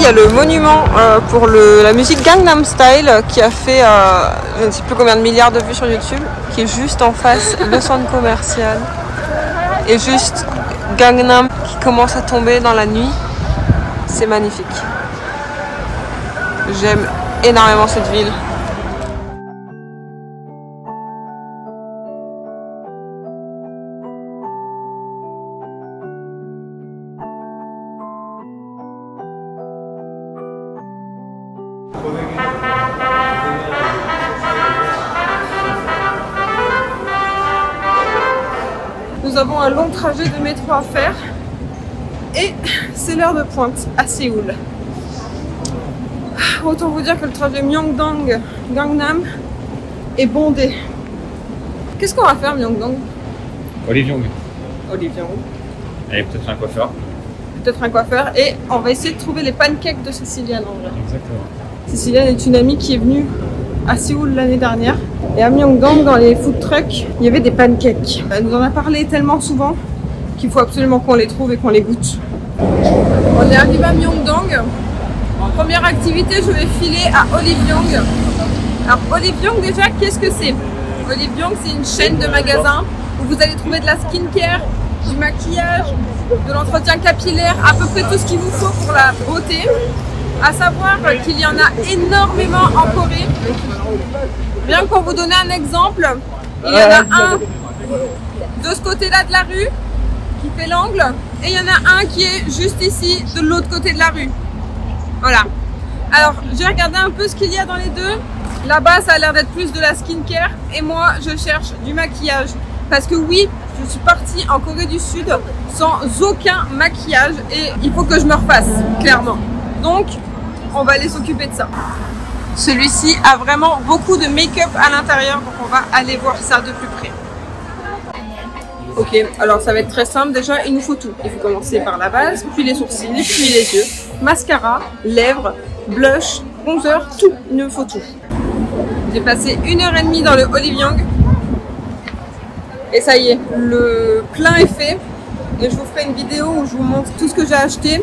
y a le monument pour la musique Gangnam Style qui a fait je ne sais plus combien de milliards de vues sur YouTube, qui est juste en face, le centre commercial. Et juste Gangnam qui commence à tomber dans la nuit. C'est magnifique. J'aime énormément cette ville. Nous avons un long trajet de métro à faire et c'est l'heure de pointe à Séoul. Autant vous dire que le trajet Myeongdong-Gangnam est bondé. Qu'est-ce qu'on va faire Myeongdong? Olivier. Et peut-être un coiffeur. Peut-être un coiffeur et on va essayer de trouver les pancakes de Céciliane en vrai. Exactement. Céciliane est une amie qui est venue à Séoul l'année dernière. Et à Myeongdong, dans les food trucks, il y avait des pancakes. Elle nous en a parlé tellement souvent qu'il faut absolument qu'on les trouve et qu'on les goûte. On est arrivé à Myeongdong. Première activité, je vais filer à Olivyong. Alors Olivyong déjà, qu'est-ce que c'est? Olivyong, c'est une chaîne de magasins où vous allez trouver de la skincare, du maquillage, de l'entretien capillaire, à peu près tout ce qu'il vous faut pour la beauté. À savoir qu'il y en a énormément en Corée. Bien que pour vous donner un exemple, il y en a un de ce côté-là de la rue qui fait l'angle et il y en a un qui est juste ici de l'autre côté de la rue. Voilà. Alors j'ai regardé un peu ce qu'il y a dans les deux. Là-bas ça a l'air d'être plus de la skincare et moi je cherche du maquillage. Parce que oui, je suis partie en Corée du Sud sans aucun maquillage et il faut que je me refasse, clairement. Donc on va aller s'occuper de ça. Celui-ci a vraiment beaucoup de make-up à l'intérieur, donc on va aller voir ça de plus près. Ok, alors ça va être très simple. Déjà, il nous faut tout. Il faut commencer par la base, puis les sourcils, puis les yeux, mascara, lèvres, blush, bronzer, tout. Il nous faut tout. J'ai passé 1h30 dans le Olivyong. Et ça y est, le plein est fait. Et je vous ferai une vidéo où je vous montre tout ce que j'ai acheté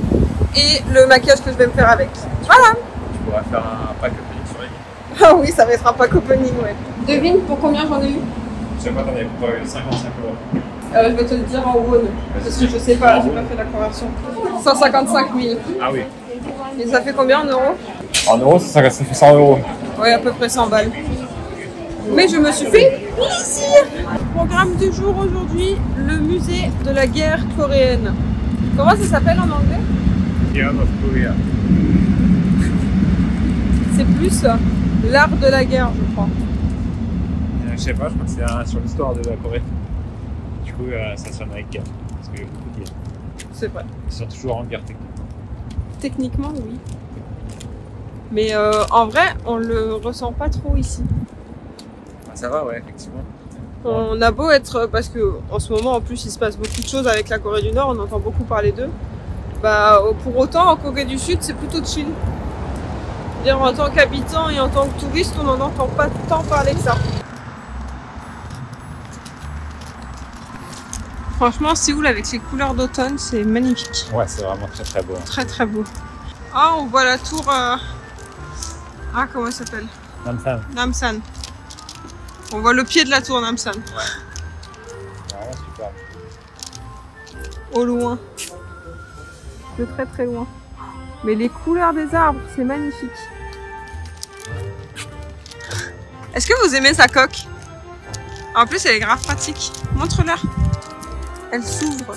et le maquillage que je vais me faire avec. Voilà. Tu pourras faire un pack opening sur les lignes. Ah oui, ça va être un pack opening, ouais. Devine pour combien j'en ai eu? Je sais pas, t'en avais pour 55 €. Je vais te le dire en won, parce que je sais pas, j'ai pas fait la conversion. 155 000. Ah oui. Et ça fait combien en euros? En euros, ça fait 100 €. Ouais, à peu près 100 balles. Mais je me suis fait plaisir. Programme du jour aujourd'hui, le musée de la guerre coréenne. Comment ça s'appelle en anglais? Museum of Korea. C'est plus l'art de la guerre, je crois. Je sais pas, je crois que c'est sur l'histoire de la Corée. Du coup, ça sonne avec guerre. Parce qu'il y a beaucoup de guerres. C'est vrai. Ils sont toujours en guerre techniquement. Techniquement, oui. Mais en vrai, on le ressent pas trop ici. Ah, ça va, ouais, effectivement. On a beau être, parce que en ce moment en plus il se passe beaucoup de choses avec la Corée du Nord, on entend beaucoup parler d'eux. Bah pour autant en Corée du Sud c'est plutôt chill. C'est-à-dire en tant qu'habitant et en tant que touriste on n'en entend pas tant parler que ça. Franchement Séoul avec ses couleurs d'automne c'est magnifique. Ouais, c'est vraiment très très beau. Très très beau. Ah on voit la tour, ah comment elle s'appelle? Namsan. Namsan. On voit le pied de la tour Namsan. Ouais. C'est vraiment super. Au loin. De très très loin. Mais les couleurs des arbres, c'est magnifique. Est-ce que vous aimez sa coque? En plus, elle est grave pratique. Montre-leur. Elle s'ouvre.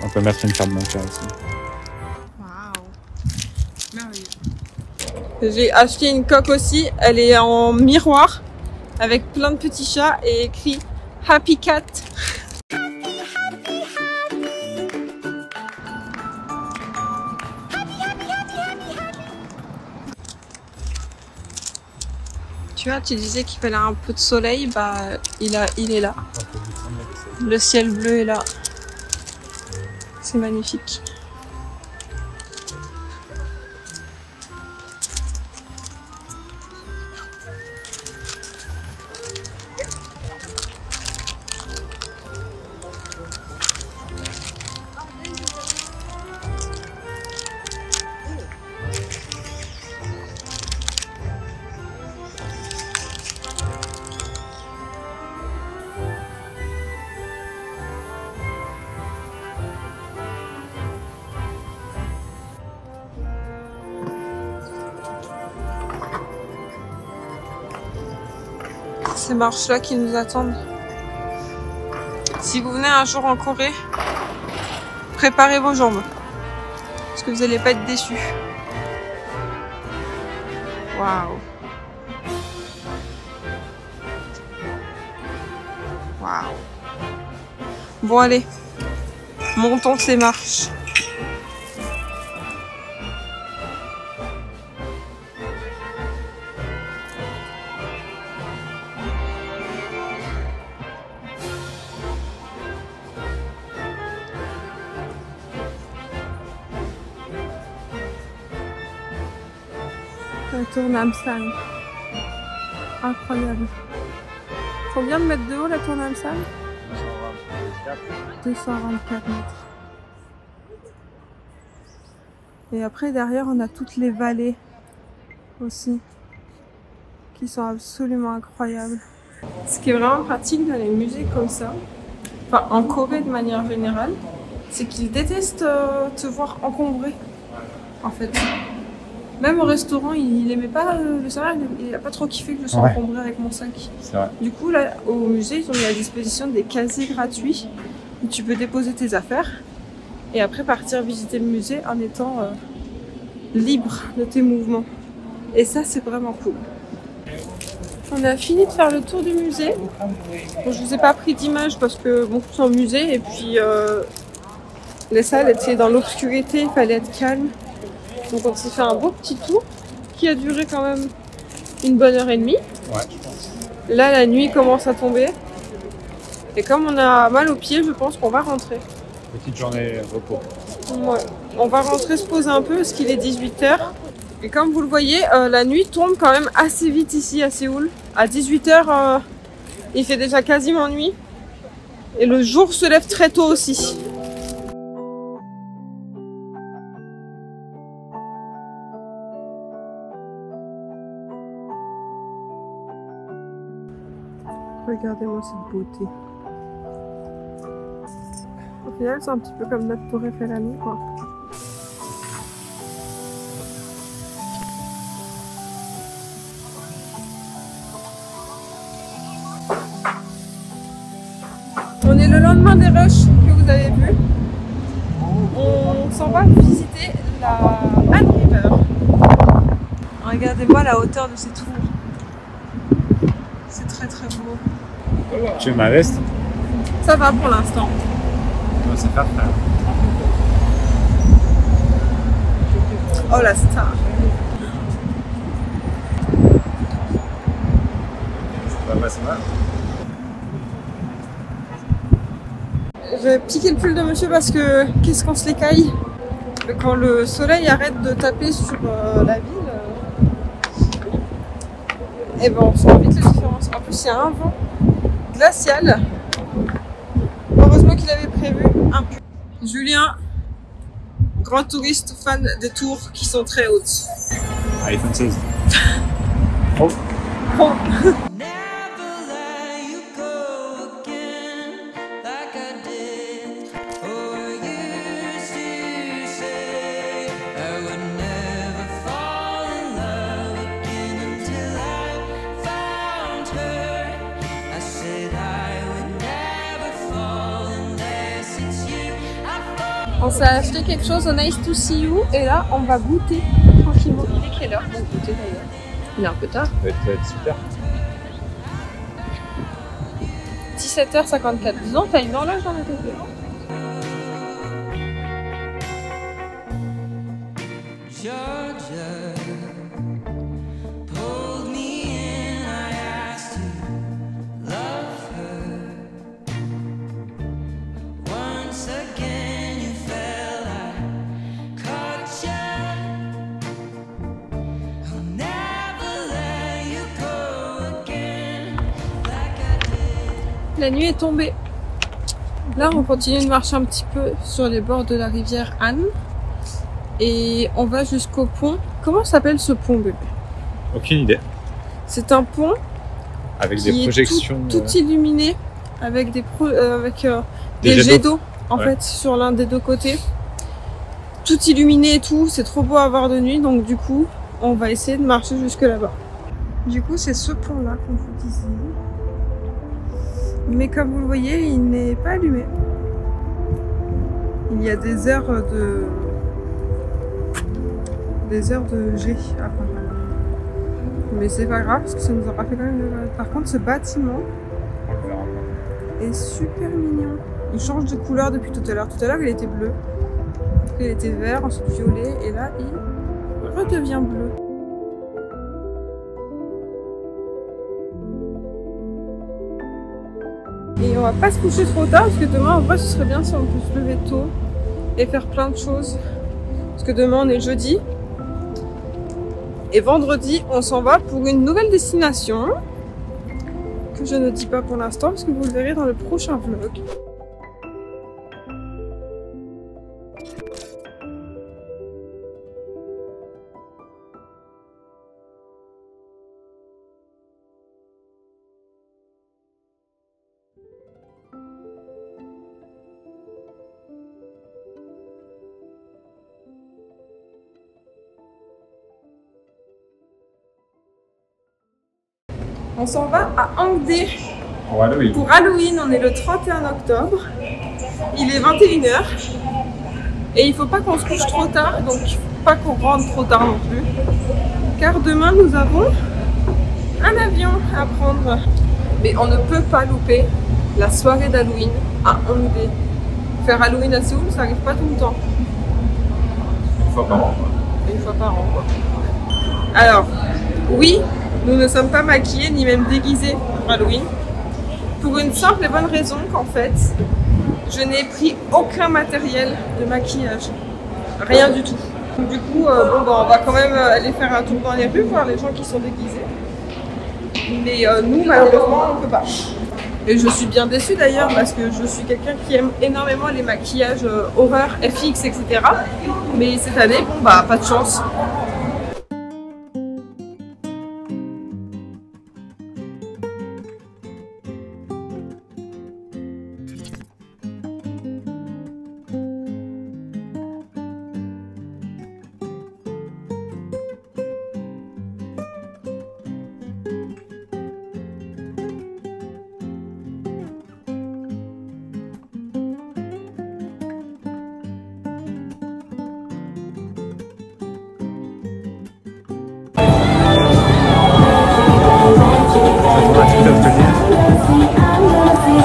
On peut mettre une carte bancaire ici. Waouh. Merveilleux. J'ai acheté une coque aussi. Elle est en miroir. Avec plein de petits chats et écrit Happy Cat. Tu vois, tu disais qu'il fallait un peu de soleil, bah il est là. Le ciel bleu est là. C'est magnifique. ces marches-là qui nous attendent. Si vous venez un jour en Corée, préparez vos jambes. Parce que vous n'allez pas être déçus. Waouh. Waouh. Bon allez, montons ces marches. La tour Namsan. Incroyable. Combien de mètres de haut la tour Namsan? 224 mètres. Et après derrière on a toutes les vallées aussi qui sont absolument incroyables. Ce qui est vraiment pratique dans les musées comme ça, enfin en Corée de manière générale, c'est qu'ils détestent te voir encombré en fait. Même au restaurant, il aimait pas le serveur, il a pas trop kiffé que je sois encombré avec mon sac. C'est vrai. Du coup là au musée ils ont mis à disposition des casiers gratuits où tu peux déposer tes affaires et après partir visiter le musée en étant libre de tes mouvements. Et ça c'est vraiment cool. On a fini de faire le tour du musée. Bon, je vous ai pas pris d'image parce que bon, c'est un musée et puis les salles étaient dans l'obscurité, il fallait être calme. Donc on s'est fait un beau petit tour qui a duré quand même une bonne heure et demie. Ouais, je pense. Là la nuit commence à tomber. Et comme on a mal aux pieds, je pense qu'on va rentrer. Petite journée repos. Ouais. On va rentrer se poser un peu parce qu'il est 18 h. Et comme vous le voyez, la nuit tombe quand même assez vite ici à Séoul. À 18 h, il fait déjà quasiment nuit. Et le jour se lève très tôt aussi. Regardez-moi cette beauté. Au final, c'est un petit peu comme notre tour Eiffel à nous, quoi. On est le lendemain des rushs que vous avez vus. On s'en va visiter la Han River. Regardez-moi la hauteur de ces tours. C'est très très beau. Tu veux ma veste? Ça va pour l'instant. On va se faire frère. Oh la star. Ça va passer mal. J'ai piqué le pull de monsieur parce que qu'est-ce qu'on se l'écaille quand le soleil arrête de taper sur la ville. Et ben on sent vite la différence. En plus il y a un vent glacial. Heureusement qu'il avait prévu un pull. Julien, grand touriste fan des tours qui sont très hautes. iPhone 16. Oh. Bon. On s'est acheté quelque chose au Nice to See You et là on va goûter tranquillement. Il est quelle heure pour goûter d'ailleurs? Il est un peu tard. Ça va être super. 17h54. Disons, t'as une horloge dans la tête. La nuit est tombée. Là, on continue de marcher un petit peu sur les bords de la rivière Han. Et on va jusqu'au pont. Comment s'appelle ce pont, bébé? Aucune idée. C'est un pont avec des projections. Tout illuminé avec des jets d'eau en fait sur l'un des deux côtés. Tout illuminé et tout. C'est trop beau à voir de nuit. Donc du coup, on va essayer de marcher jusque là-bas. Du coup, c'est ce pont-là qu'on voit ici. Mais comme vous le voyez, il n'est pas allumé. Il y a des heures de G apparemment. Mais c'est pas grave parce que ça nous aura fait quand même de mal. Par contre, ce bâtiment est super mignon. Il change de couleur depuis tout à l'heure. Tout à l'heure, il était bleu. Après, il était vert, ensuite violet. Et là, il redevient bleu. Et on va pas se coucher trop tard parce que demain, en vrai, ce serait bien si on peut se lever tôt et faire plein de choses. Parce que demain, on est jeudi. Et vendredi, on s'en va pour une nouvelle destination que je ne dis pas pour l'instant parce que vous le verrez dans le prochain vlog. On s'en va à Hongdae pour Halloween, on est le 31 octobre, il est 21 h et il ne faut pas qu'on se couche trop tard, donc il ne faut pas qu'on rentre trop tard non plus, car demain nous avons un avion à prendre. Mais on ne peut pas louper la soirée d'Halloween à Hongdae. Faire Halloween à Séoul, ça n'arrive pas tout le temps. Une fois par an. Une fois par an, quoi. Alors, oui, nous ne sommes pas maquillés ni même déguisés pour Halloween. Pour une simple et bonne raison qu'en fait, je n'ai pris aucun matériel de maquillage. Rien du tout. Donc, du coup, on va quand même aller faire un tour dans les rues, voir les gens qui sont déguisés. Mais nous, malheureusement, on ne peut pas. Et je suis bien déçue d'ailleurs parce que je suis quelqu'un qui aime énormément les maquillages horreur, FX, etc. Mais cette année, bon bah, pas de chance.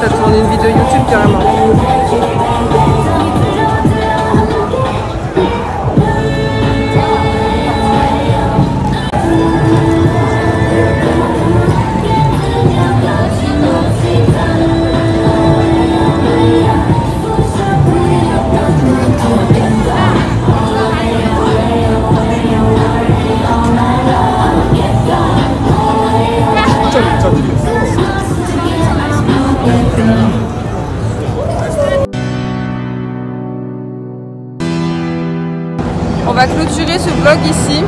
Ça tourne une vidéo YouTube carrément. On va clôturer ce vlog ici.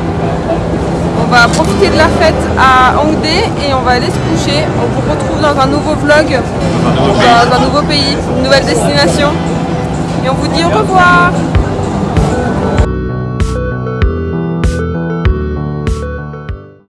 On va profiter de la fête à Hongdae et on va aller se coucher. On vous retrouve dans un nouveau vlog, dans un nouveau pays, une nouvelle destination. Et on vous dit au revoir.